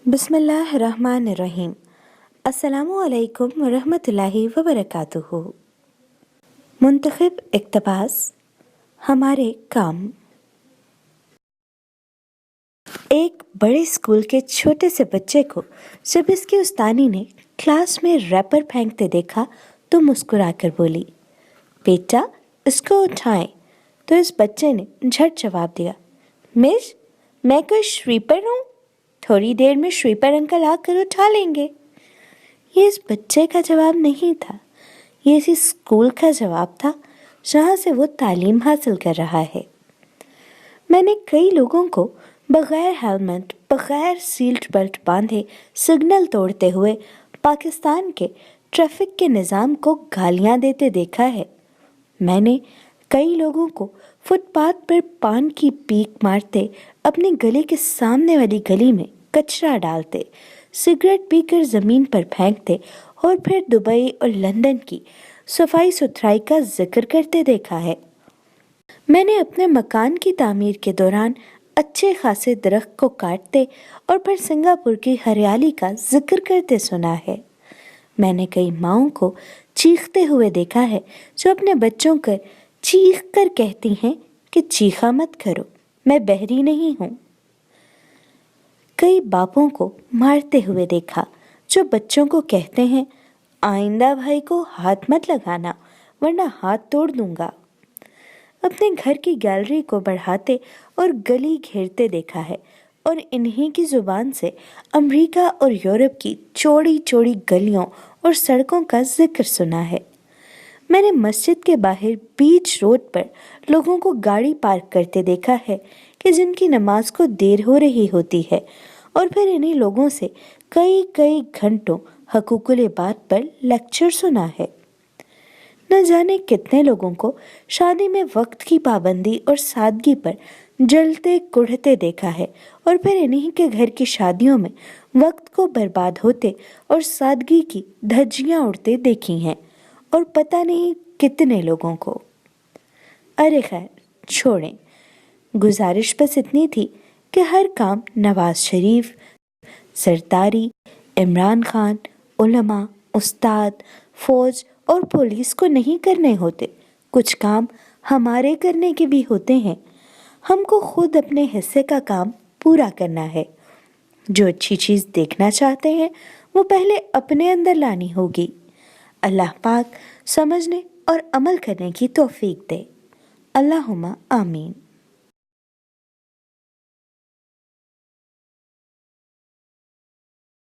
बिस्मिल्लाहिर्रहमानिर्रहीम। अस्सलामुअलैकुम वरहमतुल्लाहि वबरकातुहू। मुंतखब इक्तबास हमारे काम। एक बड़े स्कूल के छोटे से बच्चे को जब इसकी उस्तानी ने क्लास में रैपर फेंकते देखा तो मुस्कुराकर बोली, बेटा इसको उठाएं। तो इस बच्चे ने झट जवाब दिया, मिस मैं कोई स्वीपर हूँ, थोड़ी देर में स्वीपर अंकल आकर उठा लेंगे। ये इस बच्चे का जवाब नहीं था, ये इसी स्कूल का जवाब था जहाँ से वो तालीम हासिल कर रहा है। मैंने कई लोगों को बगैर हेलमेट, बगैर सीट बेल्ट बांधे सिग्नल तोड़ते हुए पाकिस्तान के ट्रैफिक के निज़ाम को गालियाँ देते देखा है। मैंने कई लोगों को फुटपाथ पर पान की पीक मारते, अपनी गली के सामने वाली गली में कचरा डालते, सिगरेट पीकर ज़मीन पर फेंकते और फिर दुबई और लंदन की सफाई सुथराई का जिक्र करते देखा है। मैंने अपने मकान की तामीर के दौरान अच्छे खासे दरख्त को काटते और फिर सिंगापुर की हरियाली का जिक्र करते सुना है। मैंने कई माँओं को चीखते हुए देखा है जो अपने बच्चों को चीख कर कहती हैं कि चीखा मत करो, मैं बहरी नहीं हूँ। कई बापों को मारते हुए देखा जो बच्चों को कहते हैं, आइंदा भाई को हाथ मत लगाना वरना हाथ तोड़ दूंगा। अपने घर की गैलरी को बढ़ाते और गली घेरते देखा है और इन्हीं की जुबान से अमेरिका और यूरोप की चौड़ी चौड़ी गलियों और सड़कों का जिक्र सुना है। मैंने मस्जिद के बाहर बीच रोड पर लोगों को गाड़ी पार्क करते देखा है कि जिनकी नमाज को देर हो रही होती है, और फिर इन्हीं लोगों से कई कई घंटों हकूकुल बात पर लेक्चर सुना है। न जाने कितने लोगों को शादी में वक्त की पाबंदी और सादगी पर जलते कुढ़ते देखा है, और फिर इन्हीं के घर की शादियों में वक्त को बर्बाद होते और सादगी की धज्जियां उड़ते देखी हैं, और पता नहीं कितने लोगों को। अरे खैर छोड़ें, गुजारिश बस इतनी थी कि हर काम नवाज शरीफ, सरदारी, इमरान खान, उलमा, उस्ताद, फौज और पुलिस को नहीं करने होते, कुछ काम हमारे करने के भी होते हैं। हमको खुद अपने हिस्से का काम पूरा करना है। जो अच्छी चीज़ देखना चाहते हैं वो पहले अपने अंदर लानी होगी। अल्लाह पाक समझने और अमल करने की तौफीक दे। अल्लाहुम्मा आमीन।